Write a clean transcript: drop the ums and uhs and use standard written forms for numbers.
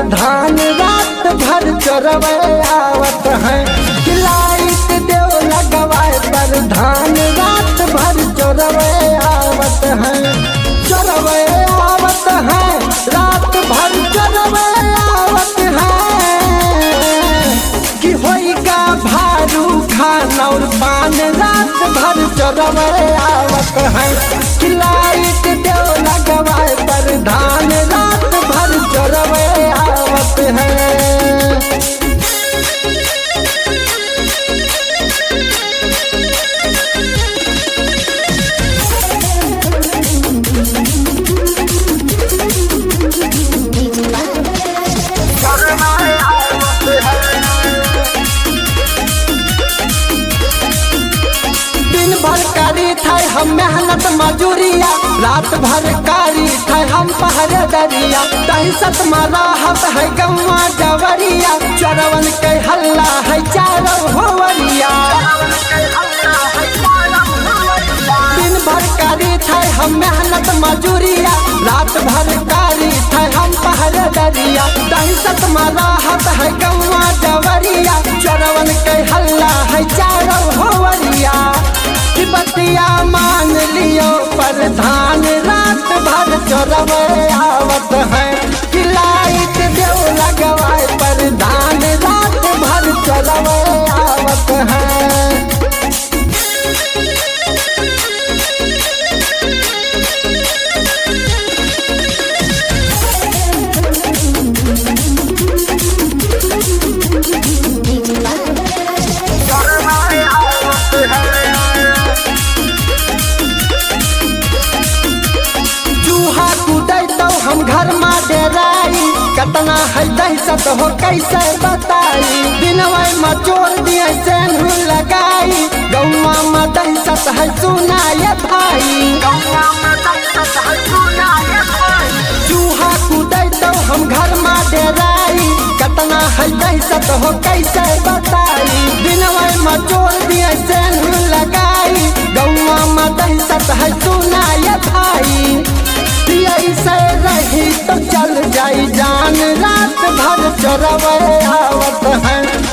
धान रात भर चोरवे आवत है। लाइट देव लगवाए पर धान रात भर चोरवे आवत है। चोरवे आवत है, रात भर चोरवे आवत है। कि होइगा भारू खान और पान रात भर चोरवे आवत है। कि लाइट देव लगवाए पर धान रात भर चोरवे आवत है। दिन भर करी थे हम मेहनत मजूरिया, रात भर कारी थे हम पहरेदरिया। दहशत में राहत है गौवा जवरिया, चोरवन के हल्ला है चारों होवरिया। दिन भर करी थे हम मेहनत मजूरिया, रात भर कारी थे हम पहरेदरिया। दहशत में राहत है गौवा जवरिया, चोरवन के हल्ला है चारों होवरिया। बतिया मान लियो पर धान रात भर चोरवे आवत है। कि लाइट देव लगवाए पर धान रात भर चोरवे आवत है। हम घर में डेराई कतना है दहशत हो कैसे बताई। दिनवा में चोर दिए सेनू लगाई, गौवा में दहशत है सुना ये भाई। चूहा कूदे तो हम घर में डेराई कतना है दहशत हो कैसे बताई। दिनवा में चोर दिए सेनू लगाई, गौवा में दहशत है सुना ये भाई। ऐसे रही तो चल जाई जान रात भर चोरवे आवत है।